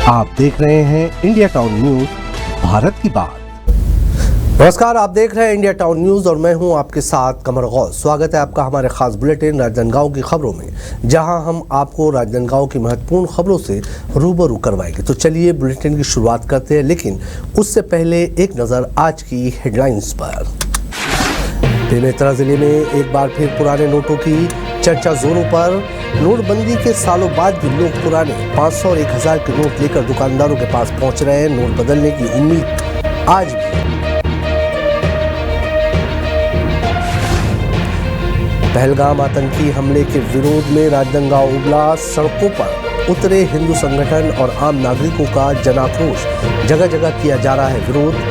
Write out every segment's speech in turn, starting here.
आप देख रहे हैं इंडिया टाउन न्यूज, भारत की बात। नमस्कार, आप देख रहे हैं इंडिया टाउन न्यूज और मैं हूं आपके साथ कमर गौस। स्वागत है आपका हमारे खास बुलेटिन राजनांदगांव की खबरों में, जहां हम आपको राजनांदगांव की महत्वपूर्ण खबरों से रूबरू करवाएंगे। तो चलिए बुलेटिन की शुरुआत करते हैं, लेकिन उससे पहले एक नजर आज की हेडलाइंस पर। बेमेतरा जिले में एक बार फिर पुराने नोटों की चर्चा जोरों पर। नोटबंदी के सालों बाद भी लोग पुराने 500 और 1000 के नोट लेकर दुकानदारों के पास पहुंच रहे हैं। नोट बदलने की उम्मीद आज भी। पहलगाम आतंकी हमले के विरोध में राजनांदगांव उबला। सड़कों पर उतरे हिंदू संगठन और आम नागरिकों का जनाक्रोश। जगह जगह किया जा रहा है विरोध।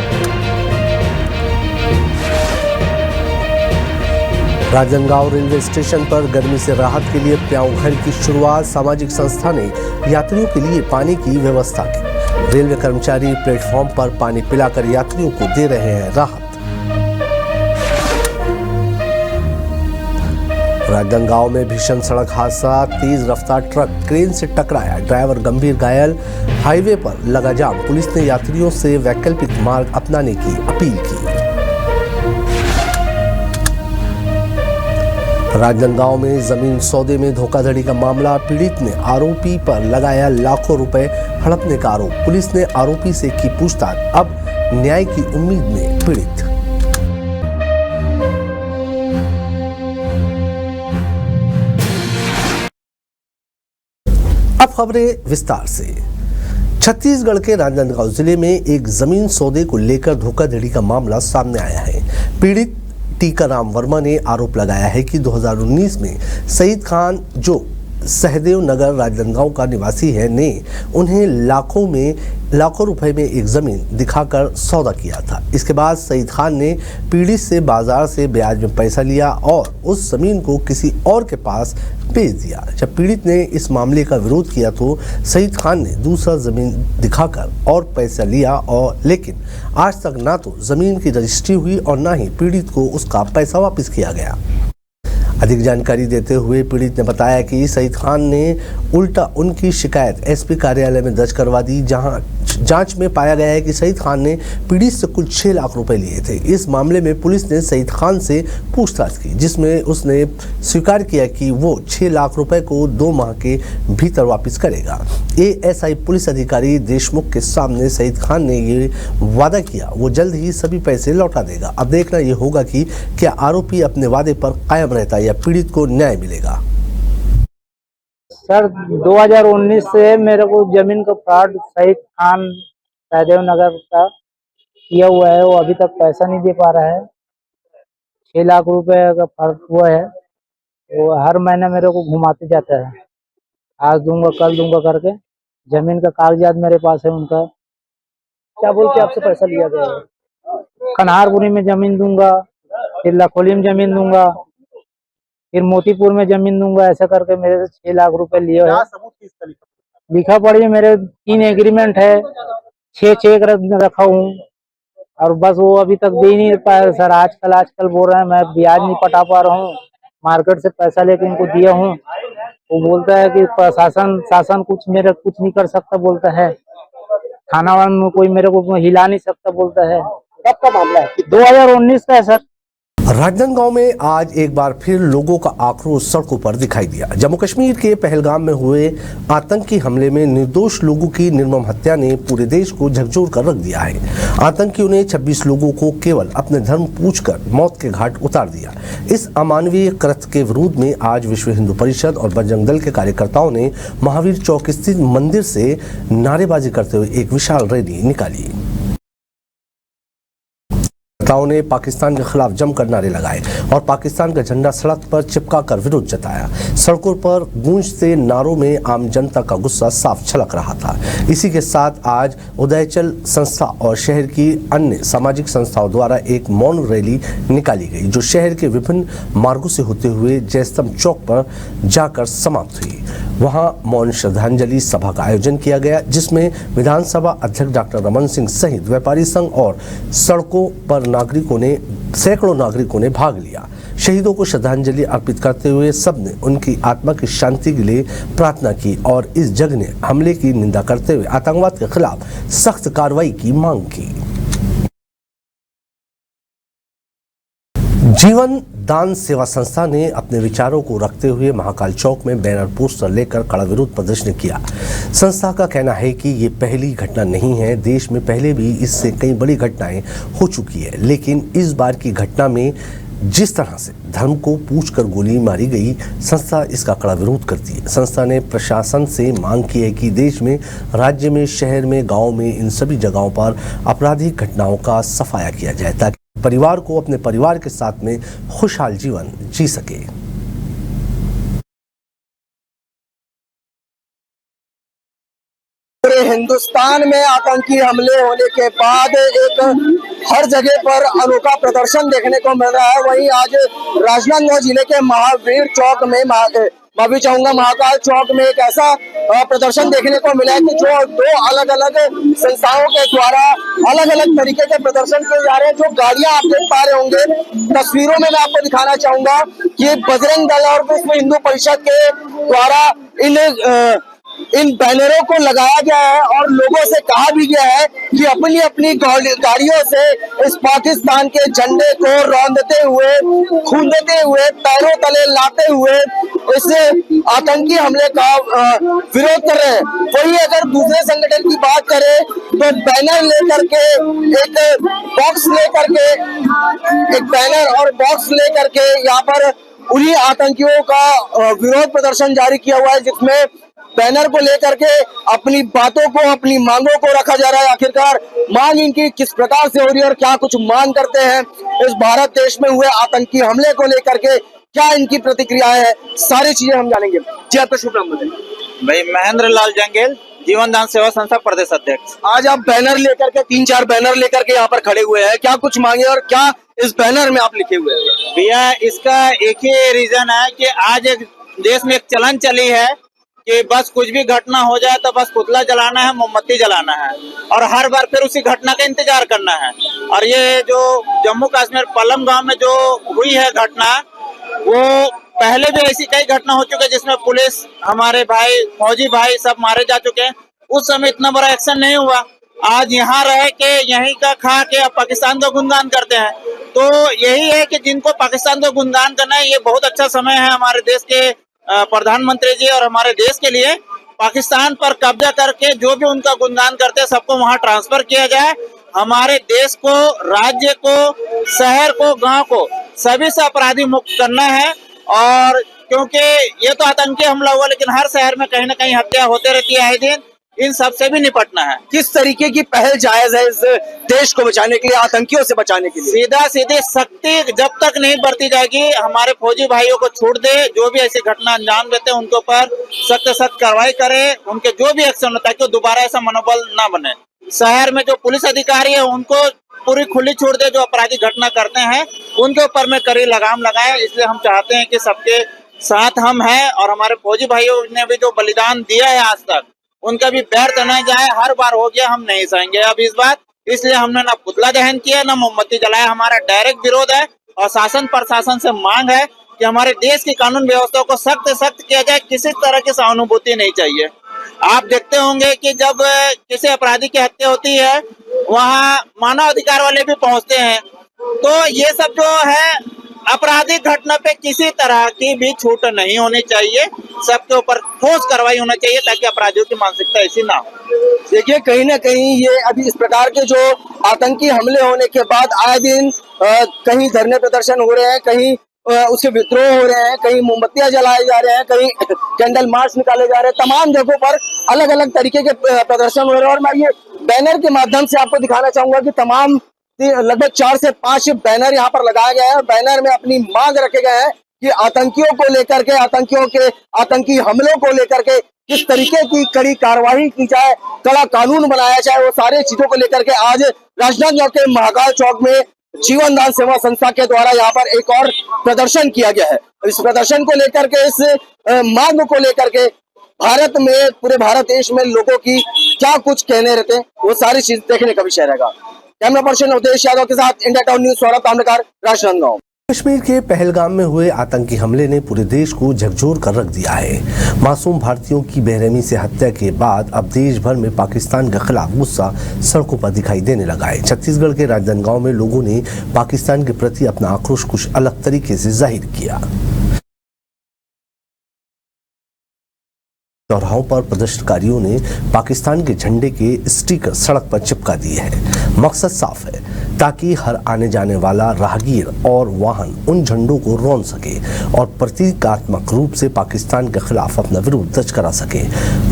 राजनांदगांव रेलवे स्टेशन पर गर्मी से राहत के लिए प्याऊ घर की शुरुआत। सामाजिक संस्था ने यात्रियों के लिए पानी की व्यवस्था की। रेलवे कर्मचारी प्लेटफॉर्म पर पानी पिलाकर यात्रियों को दे रहे हैं राहत। राजनांदगांव में भीषण सड़क हादसा। तेज रफ्तार ट्रक क्रेन से टकराया, ड्राइवर गंभीर घायल। हाईवे पर लगा जाम। पुलिस ने यात्रियों से वैकल्पिक मार्ग अपनाने की अपील की। राजनांदगांव में जमीन सौदे में धोखाधड़ी का मामला। पीड़ित ने आरोपी पर लगाया लाखों रुपए हड़पने का आरोप। पुलिस ने आरोपी से की पूछताछ। अब न्याय की उम्मीद में पीड़ित। अब खबरें विस्तार से। छत्तीसगढ़ के राजनांदगांव जिले में एक जमीन सौदे को लेकर धोखाधड़ी का मामला सामने आया है। पीड़ित टीकाराम वर्मा ने आरोप लगाया है कि 2019 में सईद खान, जो सहदेव नगर राजनांदगांव का निवासी है, ने उन्हें लाखों रुपए में एक जमीन दिखाकर सौदा किया था। इसके बाद सईद खान ने पीड़ित से बाजार से ब्याज में पैसा लिया और उस जमीन को किसी और के पास बेच दिया। जब पीड़ित ने इस मामले का विरोध किया तो सईद खान ने दूसरा जमीन दिखाकर और पैसा लिया, और लेकिन आज तक ना तो जमीन की रजिस्ट्री हुई और ना ही पीड़ित को उसका पैसा वापस किया गया। अधिक जानकारी देते हुए पीड़ित ने बताया कि सईद खान ने उल्टा उनकी शिकायत एसपी कार्यालय में दर्ज करवा दी, जहां जांच में पाया गया है कि सईद खान ने पीड़ित से कुल 6 लाख रुपए लिए थे। इस मामले में पुलिस ने सईद खान से पूछताछ की, जिसमें उसने स्वीकार किया कि वो 6 लाख रुपए को 2 माह के भीतर वापस करेगा। एएसआई पुलिस अधिकारी देशमुख के सामने सईद खान ने ये वादा किया वो जल्द ही सभी पैसे लौटा देगा। अब देखना ये होगा कि क्या आरोपी अपने वादे पर कायम रहता है या पीड़ित को न्याय मिलेगा। सर 2019 से मेरे को जमीन का फ्रॉड सईद खान सहदेव नगर का किया हुआ है। वो अभी तक पैसा नहीं दे पा रहा है। 6 लाख रुपए का फर्क हुआ है। वो हर महीने मेरे को घुमाते जाता है, आज दूंगा कल दूंगा करके। जमीन का कागजात मेरे पास है उनका। क्या बोल के आपसे पैसा लिया गया है? कन्हारपुरी में जमीन दूंगा, फिर लखोली में जमीन दूंगा, फिर मोतीपुर में जमीन दूंगा, ऐसा करके मेरे से 6 लाख रुपए लिए है। लिखा पढ़ी मेरे 3 एग्रीमेंट है, 6 चेक रखा हूँ, और बस वो अभी तक दे नहीं पाया सर। आजकल बोल रहे हैं मैं ब्याज नहीं पटा पा रहा हूँ, मार्केट से पैसा लेके इनको दिया हूँ। वो बोलता है कि शासन कुछ नहीं कर सकता बोलता है। थाना वाला में कोई मेरे को हिला नहीं सकता बोलता है। कब का मामला है? 2019 का है सर। राजनांदगांव में आज एक बार फिर लोगों का आक्रोश सड़कों पर दिखाई दिया। जम्मू कश्मीर के पहलगाम में हुए आतंकी हमले में निर्दोष लोगों की निर्मम हत्या ने पूरे देश को झकझोर कर रख दिया है। आतंकियों ने 26 लोगों को केवल अपने धर्म पूछकर मौत के घाट उतार दिया। इस अमानवीय कृत्य के विरोध में आज विश्व हिंदू परिषद और बजरंग दल के कार्यकर्ताओं ने महावीर चौक स्थित मंदिर से नारेबाजी करते हुए एक विशाल रैली निकाली। ने पाकिस्तान के खिलाफ जमकर नारे लगाए और पाकिस्तान का झंडा सड़क पर चिपकाकर विरोध जताया। सड़कों पर गूंजते नारों में आम जनता का गुस्सा साफ झलक रहा था। इसी के साथ आज उदयचल संस्था और शहर की अन्य सामाजिक संस्थाओं द्वारा एक मौन रैली निकाली गई, जो शहर के विभिन्न मार्गों से होते हुए जयस्तंभ चौक पर जाकर समाप्त हुई। वहां मौन श्रद्धांजलि सभा का आयोजन किया गया, जिसमें विधानसभा अध्यक्ष डॉक्टर रमन सिंह सहित व्यापारी संघ और सड़कों पर सैकड़ों नागरिकों ने भाग लिया। शहीदों को श्रद्धांजलि अर्पित करते हुए सबने उनकी आत्मा की शांति के लिए प्रार्थना की और इस जघन्य हमले की निंदा करते हुए आतंकवाद के खिलाफ सख्त कार्रवाई की मांग की। जीवन दान सेवा संस्था ने अपने विचारों को रखते हुए महाकाल चौक में बैनर पोस्टर लेकर कड़ा विरोध प्रदर्शन किया। संस्था का कहना है कि ये पहली घटना नहीं है, देश में पहले भी इससे कई बड़ी घटनाएं हो चुकी है, लेकिन इस बार की घटना में जिस तरह से धर्म को पूछकर गोली मारी गई, संस्था इसका कड़ा विरोध करती है। संस्था ने प्रशासन से मांग की है कि देश में, राज्य में, शहर में, गांव में, इन सभी जगहों पर आपराधिक घटनाओं का सफाया किया जाए ताकि परिवार को अपने परिवार के साथ में खुशहाल जीवन जी सके। पूरे हिंदुस्तान में आतंकी हमले होने के बाद एक हर जगह पर अनोखा प्रदर्शन देखने को मिल रहा है। वहीं आज राजनांदगांव जिले के महावीर चौक में मैं चाहूंगा महाकाल चौक में एक ऐसा प्रदर्शन देखने को मिला है कि जो दो अलग अलग संस्थाओं के द्वारा अलग अलग तरीके के प्रदर्शन किए जा रहे हैं। जो गाड़ियां आप देख पा रहे होंगे तस्वीरों में मैं आपको दिखाना चाहूंगा कि बजरंग दल और विश्व हिंदू परिषद के द्वारा इन बैनरों को लगाया गया है और लोगों से कहा भी गया है कि अपनी अपनी गाड़ियों से इस पाकिस्तान के झंडे को रौंदते हुए, खूंदते हुए, पैरों तले लाते हुए इस आतंकी हमले का विरोध कर रहे हैं। वही अगर दूसरे संगठन की बात करें तो बैनर लेकर के एक बैनर और बॉक्स लेकर के यहाँ पर उन्हीं आतंकियों का विरोध प्रदर्शन जारी किया हुआ है, जिसमें बैनर को लेकर के अपनी बातों को, अपनी मांगों को रखा जा रहा है। आखिरकार मांग इनकी किस प्रकार से हो रही है और क्या कुछ मांग करते हैं, इस भारत देश में हुए आतंकी हमले को लेकर के क्या इनकी प्रतिक्रियाएं है, सारी चीजें हम जानेंगे। जी आपका शुभ नाम बताइए। भाई महेंद्र लाल जंगेल, जीवन दान सेवा संस्था प्रदेश अध्यक्ष। आज आप बैनर लेकर के 3-4 बैनर लेकर के यहाँ पर खड़े हुए हैं, क्या कुछ मांगे और क्या इस बैनर में आप लिखे हुए हैं? भैया इसका एक ही रीजन है कि आज एक देश में एक चलन चली है कि बस कुछ भी घटना हो जाए तो बस पुतला जलाना है, मोमबत्ती जलाना है और हर बार फिर उसी घटना का इंतजार करना है। और ये जो जम्मू कश्मीर पलम गांव में जो हुई है घटना, वो पहले भी ऐसी कई घटना हो चुकी है जिसमें पुलिस, हमारे भाई, फौजी भाई सब मारे जा चुके हैं। उस समय इतना बड़ा एक्शन नहीं हुआ। आज यहाँ रह के यहीं का खा के अब पाकिस्तान का गुणगान करते हैं। तो यही है कि जिनको पाकिस्तान का गुणगान करना है, ये बहुत अच्छा समय है हमारे देश के प्रधानमंत्री जी और हमारे देश के लिए। पाकिस्तान पर कब्जा करके जो भी उनका गुणगान करते हैं सबको वहां ट्रांसफर किया जाए। हमारे देश को, राज्य को, शहर को, गांव को सभी से अपराधी मुक्त करना है। और क्योंकि ये तो आतंकी हमला हुआ, लेकिन हर शहर में कहीं ना कहीं हत्या होते रहती है आए दिन, इन सब से भी निपटना है। किस तरीके की पहल जायज है इस देश को बचाने के लिए, आतंकियों से बचाने के लिए? सीधा सीधी सख्ती जब तक नहीं बरती जाएगी, हमारे फौजी भाइयों को छूट दे, जो भी ऐसी घटना अंजाम देते हैं उनके ऊपर सख्त कार्रवाई करे, उनके जो भी एक्शन होता है कि दोबारा ऐसा मनोबल ना बने। शहर में जो पुलिस अधिकारी है उनको पूरी खुली छूट दे, जो अपराधी घटना करते हैं उनके ऊपर में कड़ी लगाम लगाए। इसलिए हम चाहते हैं कि सबके साथ हम हैं और हमारे फौजी भाइयों ने भी जो बलिदान दिया है आज तक, उनका भी व्यर्थ न जाए। हर बार हो गया, हम नहीं सहेंगे अब इस बार। इसलिए हमने ना पुतला दहन किया, ना मोमबत्ती जलाया। हमारा डायरेक्ट विरोध है और शासन प्रशासन से मांग है कि हमारे देश की कानून व्यवस्था को सख्त किया जाए। किसी तरह की सहानुभूति नहीं चाहिए। आप देखते होंगे कि जब किसी अपराधी की हत्या होती है वहाँ मानव अधिकार वाले भी पहुंचते हैं। तो ये सब जो है आपराधिक घटना पे किसी तरह की भी छूट नहीं होनी चाहिए। सबके ऊपर ठोस कार्रवाई होना चाहिए ताकि अपराधियों की मानसिकता ऐसी ना हो। देखिए कहीं ना कहीं ये अभी इस प्रकार के जो आतंकी हमले होने के बाद आए दिन कहीं धरने प्रदर्शन हो रहे हैं, कहीं उसके विद्रोह हो रहे हैं, कहीं मोमबत्तियां जलाए जा रहे हैं, कहीं कैंडल मार्च निकाले जा रहे हैं। तमाम जगहों पर अलग अलग तरीके के प्रदर्शन हो रहे हैं और मैं ये बैनर के माध्यम से आपको दिखाना चाहूंगा कि तमाम लगभग 4 से 5 बैनर यहाँ पर लगाया गया है। बैनर में अपनी मांग रखे गए हैं कि आतंकियों को लेकर के, आतंकी हमलों को लेकर के किस तरीके की कड़ी कार्रवाई की जाए, कड़ा कानून बनाया जाए। वो सारे चीजों को लेकर के आज राजनांदगांव के महाकाल चौक में जीवन दान सेवा संस्था के द्वारा यहाँ पर एक और प्रदर्शन किया गया है। इस प्रदर्शन को लेकर के, इस मांग को लेकर के भारत में, पूरे भारत देश में लोगों की क्या कुछ कहने रहते हैं, वो सारी चीज देखने का विषय रहेगा। कैमरा पर्सन उदेश यादव के साथ India town news Saurabh Tamrakar, Rajnandgaon. Kashmir के पहलगाम में हुए आतंकी हमले ने पूरे देश को झकझोर कर रख दिया है। मासूम भारतीयों की बेरहमी से हत्या के बाद अब देश भर में पाकिस्तान के खिलाफ गुस्सा सड़कों पर दिखाई देने लगा है। छत्तीसगढ़ के राजनांदगांव में लोगों ने पाकिस्तान के प्रति अपना आक्रोश कुछ अलग तरीके से जाहिर किया। चौराहों पर प्रदर्शनकारियों ने पाकिस्तान के झंडे के स्टिकर सड़क पर चिपका दिए हैं। मकसद साफ है, ताकि हर आने जाने वाला राहगीर और वाहन उन झंडों को रौंद सके और प्रतीकात्मक रूप से पाकिस्तान के खिलाफ अपना विरोध दर्ज करा सके।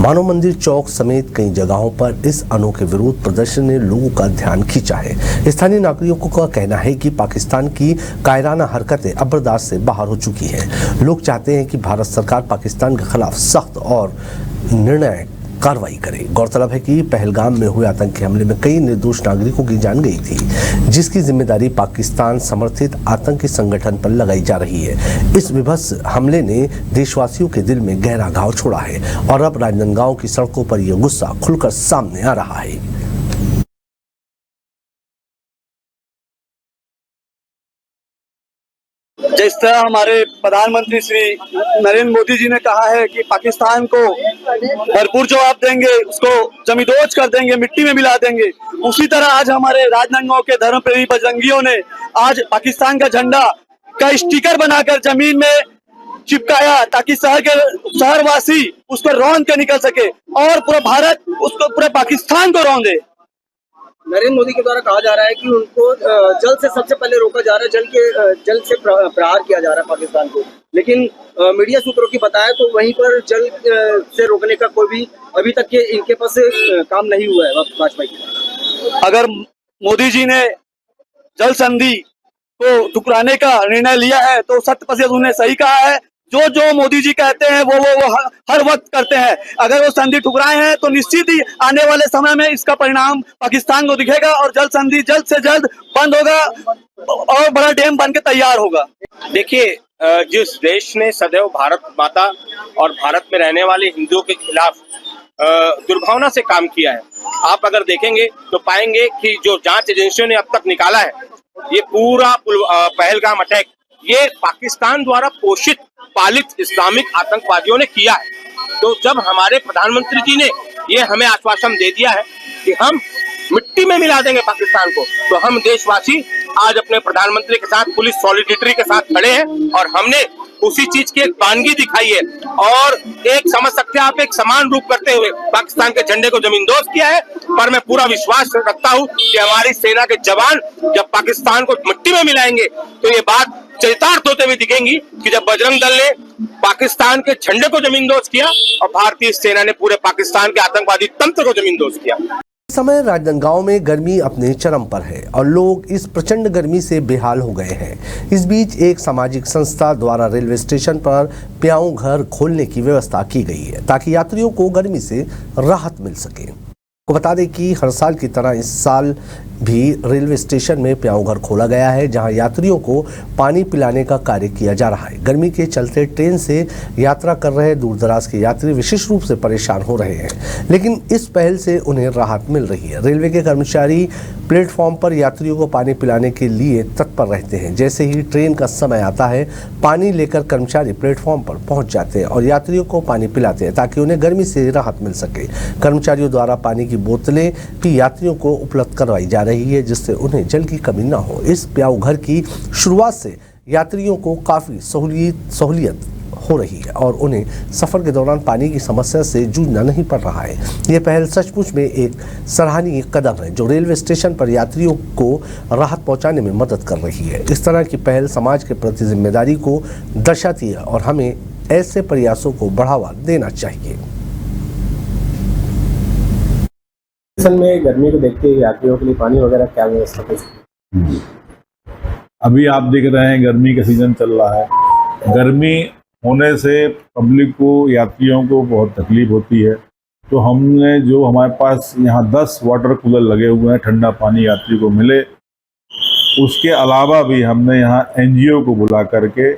मानव मंदिर चौक समेत कई जगहों पर इस अनोखे विरोध प्रदर्शन ने लोगों का ध्यान खींचा है। स्थानीय नागरिकों का कहना है कि पाकिस्तान की कायराना हरकतें अब बर्दाश्त से बाहर हो चुकी हैं। लोग चाहते हैं कि भारत सरकार पाकिस्तान के खिलाफ सख्त और निर्णायक कार्रवाई करे। गौरतलब है कि पहलगाम में हुए आतंकी हमले में कई निर्दोष नागरिकों की जान गई थी, जिसकी जिम्मेदारी पाकिस्तान समर्थित आतंकी संगठन पर लगाई जा रही है। इस विभत्स हमले ने देशवासियों के दिल में गहरा घाव छोड़ा है और अब राजनांदगांव की सड़कों पर यह गुस्सा खुलकर सामने आ रहा है। जिस तरह हमारे प्रधानमंत्री श्री नरेंद्र मोदी जी ने कहा है कि पाकिस्तान को भरपूर जवाब देंगे, उसको जमींदोज कर देंगे, मिट्टी में मिला देंगे, उसी तरह आज हमारे राजनांदगांव के धर्मप्रेमी बजरंगियों ने आज पाकिस्तान का झंडा का स्टिकर बनाकर जमीन में चिपकाया, ताकि शहरवासी उसको रौंद के निकल सके और पूरा भारत उसको पूरे पाकिस्तान को रौंदे। नरेंद्र मोदी के द्वारा कहा जा रहा है कि उनको जल से सबसे पहले रोका जा रहा है, जल से प्रहार किया जा रहा है पाकिस्तान को, लेकिन मीडिया सूत्रों की बताया तो वहीं पर जल से रोकने का कोई भी अभी तक के इनके पास काम नहीं हुआ है भाजपा की। अगर मोदी जी ने जल संधि को ठुकराने का निर्णय लिया है तो 100% उन्हें सही कहा है। जो मोदी जी कहते हैं वो हर वक्त करते हैं। अगर वो संधि ठुकराए हैं तो निश्चित ही आने वाले समय में इसका परिणाम पाकिस्तान को दिखेगा और जल संधि जल्द से जल्द बंद होगा और बड़ा डैम बन के तैयार होगा। देखिए, जिस देश ने सदैव भारत माता और भारत में रहने वाले हिंदुओं के खिलाफ दुर्भावना से काम किया है, आप अगर देखेंगे तो पाएंगे कि जो जांच एजेंसियों ने अब तक निकाला है, ये पूरा पहलगाम अटैक ये पाकिस्तान द्वारा पोषित पालित इस्लामिक आतंकवादियों ने किया है। तो जब हमारे प्रधानमंत्री जी ने ये हमें आश्वासन दे दिया है कि हम मिट्टी में मिला देंगे पाकिस्तान को, तो हम देशवासी आज अपने प्रधानमंत्री के साथ पुलिस सॉलिडेरिटी के साथ खड़े हैं और हमने उसी चीज की एक बानगी दिखाई है और एक समझ सकते हैं आप एक समान रूप करते हुए पाकिस्तान के झंडे को जमींदोज किया है। पर मैं पूरा विश्वास रखता हूं कि हमारी सेना के जवान जब पाकिस्तान को मिट्टी में मिलाएंगे तो ये बात चरितार्थ होते हुए दिखेंगी कि जब बजरंग दल ने पाकिस्तान के झंडे को जमींदोज किया और भारतीय सेना ने पूरे पाकिस्तान के आतंकवादी तंत्र को जमींदोज किया। इस समय राजनांदगांव में गर्मी अपने चरम पर है और लोग इस प्रचंड गर्मी से बेहाल हो गए हैं। इस बीच एक सामाजिक संस्था द्वारा रेलवे स्टेशन पर प्याऊ घर खोलने की व्यवस्था की गई है, ताकि यात्रियों को गर्मी से राहत मिल सके। को बता दें कि हर साल की तरह इस साल भी रेलवे स्टेशन में प्याऊ घर खोला गया है, जहां यात्रियों को पानी पिलाने का कार्य किया जा रहा है। गर्मी के चलते ट्रेन से यात्रा कर रहे दूर दराज के यात्री विशेष रूप से परेशान हो रहे हैं, लेकिन इस पहल से उन्हें राहत मिल रही है। रेलवे के कर्मचारी प्लेटफॉर्म पर यात्रियों को पानी पिलाने के लिए तत्पर रहते हैं। जैसे ही ट्रेन का समय आता है, पानी लेकर कर्मचारी प्लेटफॉर्म पर पहुंच जाते हैं और यात्रियों को पानी पिलाते हैं, ताकि उन्हें गर्मी से राहत मिल सके। कर्मचारियों द्वारा पानी की बोतलें भी यात्रियों को उपलब्ध करवाई जा रही है, जिससे उन्हें जल की कमी न हो। इस प्याऊ घर की शुरुआत से यात्रियों को काफ़ी सहूलियत हो रही है और उन्हें सफ़र के दौरान पानी की समस्या से जूझना नहीं पड़ रहा है। यह पहल सचमुच में एक सराहनीय कदम है, जो रेलवे स्टेशन पर यात्रियों को राहत पहुंचाने में मदद कर रही है। इस तरह की पहल समाज के प्रति जिम्मेदारी को दर्शाती है और हमें ऐसे प्रयासों को बढ़ावा देना चाहिए। में गर्मी को देखते हुए यात्रियों के लिए पानी वगैरह क्या व्यवस्था है? अभी आप देख रहे हैं गर्मी का सीजन चल रहा है। गर्मी होने से पब्लिक को, यात्रियों को बहुत तकलीफ होती है, तो हमने जो हमारे पास यहाँ 10 वाटर कूलर लगे हुए हैं, ठंडा पानी यात्री को मिले। उसके अलावा भी हमने यहाँ NGO को बुला करके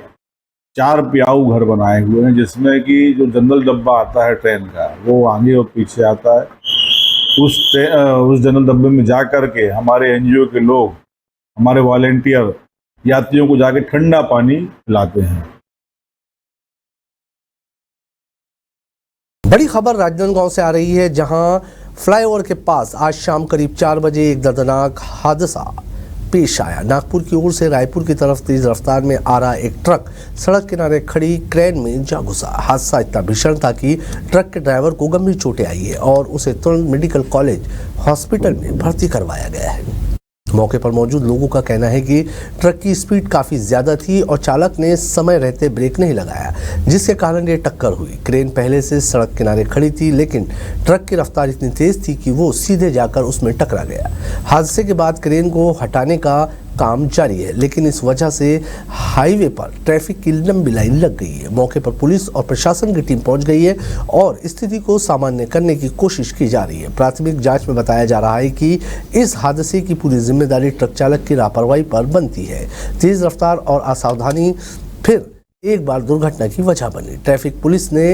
4 प्याऊ घर बनाए हुए हैं, जिसमें कि जो जनरल डब्बा आता है ट्रेन का वो आगे और पीछे आता है। उस जनरल डब्बे में जा कर के हमारे एनजीओ के लोग, हमारे वॉलेंटियर यात्रियों को जाके ठंडा पानी पिलाते हैं। बड़ी खबर राजनांदगांव से आ रही है, जहां फ्लाईओवर के पास आज शाम करीब 4 बजे एक दर्दनाक हादसा पेश आया। नागपुर की ओर से रायपुर की तरफ तेज रफ्तार में आ रहा एक ट्रक सड़क किनारे खड़ी क्रेन में जा घुसा। हादसा इतना भीषण था कि ट्रक के ड्राइवर को गंभीर चोटें आई है और उसे तुरंत मेडिकल कॉलेज हॉस्पिटल में भर्ती करवाया गया है। मौके पर मौजूद लोगों का कहना है कि ट्रक की स्पीड काफ़ी ज़्यादा थी और चालक ने समय रहते ब्रेक नहीं लगाया, जिसके कारण ये टक्कर हुई। क्रेन पहले से सड़क किनारे खड़ी थी, लेकिन ट्रक की रफ्तार इतनी तेज़ थी कि वो सीधे जाकर उसमें टकरा गया। हादसे के बाद क्रेन को हटाने का काम जारी है, लेकिन इस वजह से हाईवे पर ट्रैफिक की लंबी लाइन लग गई है। मौके पर पुलिस और प्रशासन की टीम पहुंच गई है और स्थिति को सामान्य करने की कोशिश की जा रही है। प्राथमिक जांच में बताया जा रहा है कि इस हादसे की पूरी जिम्मेदारी ट्रक चालक की लापरवाही पर बनती है। तेज रफ्तार और असावधानी फिर एक बार दुर्घटना की वजह बनी। ट्रैफिक पुलिस ने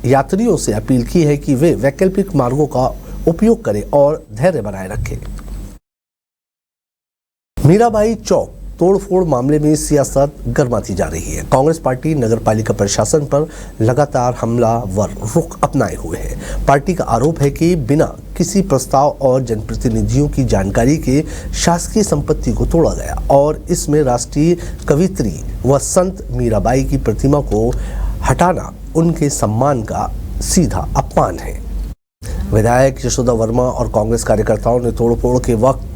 यात्रियों से अपील की है कि वे वैकल्पिक मार्गों का उपयोग करें और धैर्य बनाए रखें। मीराबाई चौक तोड़फोड़ मामले में सियासत गर्माती जा रही है। कांग्रेस पार्टी नगर पालिका प्रशासन पर लगातार हमलावर रुख अपनाए हुए है। पार्टी का आरोप है कि बिना किसी प्रस्ताव और जनप्रतिनिधियों की जानकारी के शासकीय संपत्ति को तोड़ा गया और इसमें राष्ट्रीय कवियत्री व संत मीराबाई की प्रतिमा को हटाना उनके सम्मान का सीधा अपमान है। विधायक यशोदा वर्मा और कांग्रेस कार्यकर्ताओं ने तोड़फोड़ के वक्त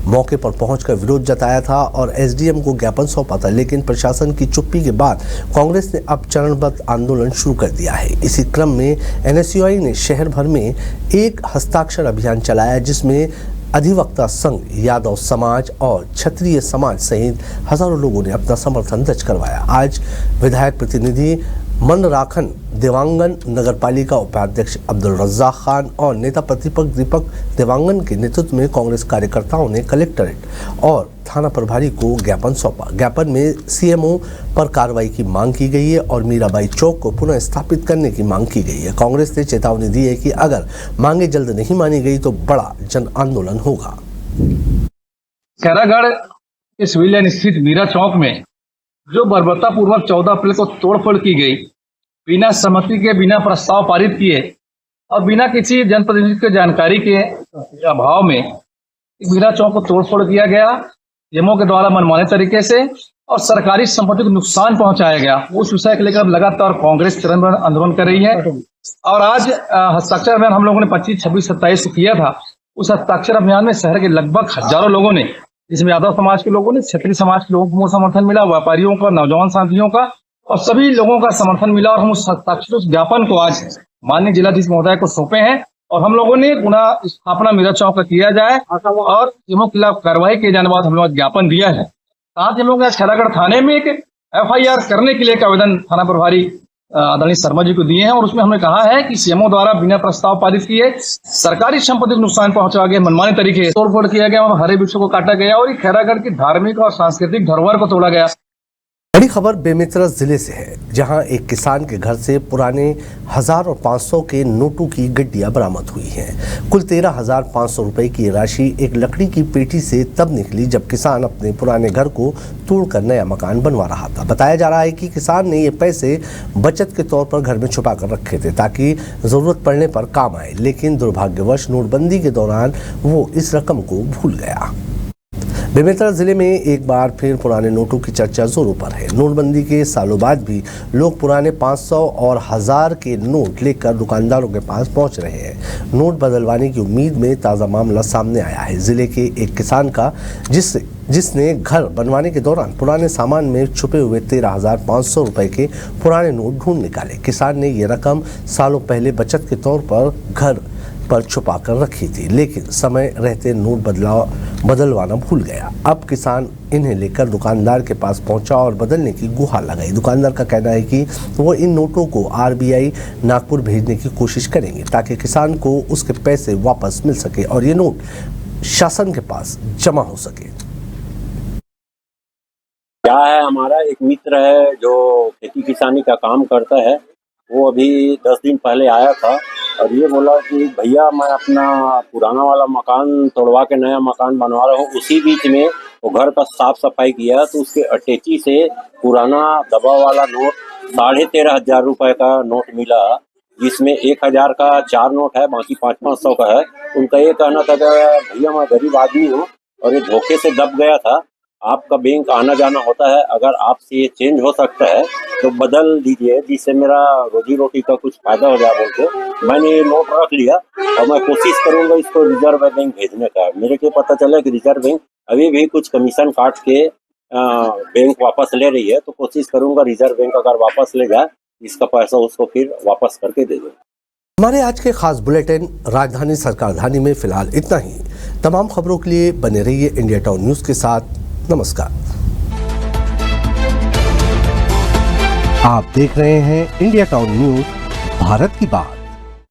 मौके पर पहुंचकर विरोध जताया था और एसडीएम को ज्ञापन सौंपा था, लेकिन प्रशासन की चुप्पी के बाद कांग्रेस ने अब चरणबद्ध आंदोलन शुरू कर दिया है। इसी क्रम में एनएसयूआई ने शहर भर में एक हस्ताक्षर अभियान चलाया, जिसमें अधिवक्ता संघ, यादव समाज और क्षत्रिय समाज सहित हजारों लोगों ने अपना समर्थन दर्ज करवाया। आज विधायक प्रतिनिधि मनराखन देवांगन, नगरपालिका उपाध्यक्ष अब्दुल रज्जाक खान और नेता प्रतिपक्ष दीपक देवांगन के नेतृत्व में कांग्रेस कार्यकर्ताओं ने कलेक्ट्रेट और थाना प्रभारी को ज्ञापन सौंपा। ज्ञापन में सीएमओ पर कार्रवाई की मांग की गई है और मीराबाई चौक को पुनः स्थापित करने की मांग की गई है। कांग्रेस ने चेतावनी दी है कि अगर मांगे जल्द नहीं मानी गई तो बड़ा जन आंदोलन होगा। खैरागढ़ के सिविल लाइन स्थित मीरा चौक में जो बर्बरतापूर्वक 14 अप्रैल को तोड़फोड़ की गई, बिना सहमति के, बिना प्रस्ताव पारित किए और बिना किसी जनप्रतिनिधि की जानकारी के अभाव में मीरा चौक को तोड़फोड़ किया गया, एमओ के द्वारा मनमाने तरीके से और सरकारी संपत्ति को नुकसान पहुंचाया गया। उस विषय को लेकर लगातार कांग्रेस चरणबद्ध आंदोलन कर रही है और आज हस्ताक्षर अभियान हम लोगों ने 25, 26, 27 को किया था। उस हस्ताक्षर अभियान में शहर के लगभग हजारों लोगों ने, जिसमें यादव समाज के लोगों ने, क्षत्रिय समाज के लोगों को समर्थन मिला, व्यापारियों का, नौजवान साथियों का और सभी लोगों का समर्थन मिला और हम उस हस्ताक्षर उस ज्ञापन को आज माननीय जिलाधीश महोदय को सौंपे हैं और हम लोगों ने पुनः स्थापना मीरा चौक का किया जाए और इनके खिलाफ कार्रवाई किए जाने बाद हम लोग ज्ञापन दिया है। साथ ही हम लोग खैरागढ़ थाने में एक एफआईआर करने के लिए एक आवेदन थाना प्रभारी आदरणीय शर्मा जी को दिए हैं और उसमें हमने कहा है कि सीएमओ द्वारा बिना प्रस्ताव पारित किए सरकारी संपत्ति को नुकसान पहुंचा गया, मनमाने तरीके से तोड़फोड़ किया गया और हरे वृक्षों को काटा गया और खैरागढ़ की धार्मिक और सांस्कृतिक धरोहर को तोड़ा गया। बड़ी खबर बेमेतरा जिले से है, जहां एक किसान के घर से पुराने 1000 और 500 के नोटों की गड्डियां बरामद हुई हैं। कुल 13,500 रुपए की राशि एक लकड़ी की पेटी से तब निकली जब किसान अपने पुराने घर को तोड़कर नया मकान बनवा रहा था। बताया जा रहा है कि किसान ने ये पैसे बचत के तौर पर घर में छुपा कर रखे थे ताकि जरूरत पड़ने पर काम आए, लेकिन दुर्भाग्यवश नोटबंदी के दौरान वो इस रकम को भूल गया। बेमेतरा जिले में एक बार फिर पुराने नोटों की चर्चा जोरों पर है। नोटबंदी के सालों बाद भी लोग पुराने 500 और 1000 के नोट लेकर दुकानदारों के पास पहुंच रहे हैं। नोट बदलवाने की उम्मीद में ताज़ा मामला सामने आया है जिले के एक किसान का, जिसने घर बनवाने के दौरान पुराने सामान में छुपे हुए 13,500 रुपए के पुराने नोट ढूंढ निकाले। किसान ने ये रकम सालों पहले बचत के तौर पर घर पर छुपा कर रखी थी, लेकिन समय रहते नोट बदलवाना भूल गया। अब किसान इन्हें लेकर दुकानदार के पास पहुंचा और बदलने की गुहार लगाई। दुकानदार का कहना है कि वो इन नोटों को आरबीआई नागपुर भेजने की कोशिश करेंगे ताकि किसान को उसके पैसे वापस मिल सके और ये नोट शासन के पास जमा हो सके। क्या है, हमारा एक मित्र है जो खेती किसानी का काम करता है, वो अभी 10 दिन पहले आया था और ये बोला कि भैया मैं अपना पुराना वाला मकान तोड़वा के नया मकान बनवा रहा हूँ। उसी बीच में वो घर का साफ सफाई किया तो उसके अटैची से पुराना दबा वाला नोट 13,500 रुपए का नोट मिला, जिसमें 1,000 का 4 नोट है, बाकी 500-500 का है। उनका ये कहना था कि भैया मैं गरीब आदमी हूँ और ये धोखे से दब गया था, आपका बैंक आना जाना होता है, अगर आपसे ये चेंज हो सकता है तो बदल दीजिए जिससे मेरा रोजी रोटी का कुछ फायदा हो जाए बोल के मैंने ये नोट रख लिया और मैं कोशिश करूंगा इसको रिजर्व बैंक भेजने का। मेरे को पता चला कि रिजर्व बैंक अभी भी कुछ कमीशन काट के बैंक वापस ले रही है, तो कोशिश करूंगा रिजर्व बैंक अगर वापस ले जाए इसका पैसा उसको फिर वापस करके दे दो। हमारे आज के खास बुलेटिन राजधानी सरकारधानी में फिलहाल इतना ही। तमाम खबरों के लिए बने रहिए इंडिया टाउन न्यूज के साथ। नमस्कार। आप देख रहे हैं इंडिया टाउन न्यूज, भारत की बात।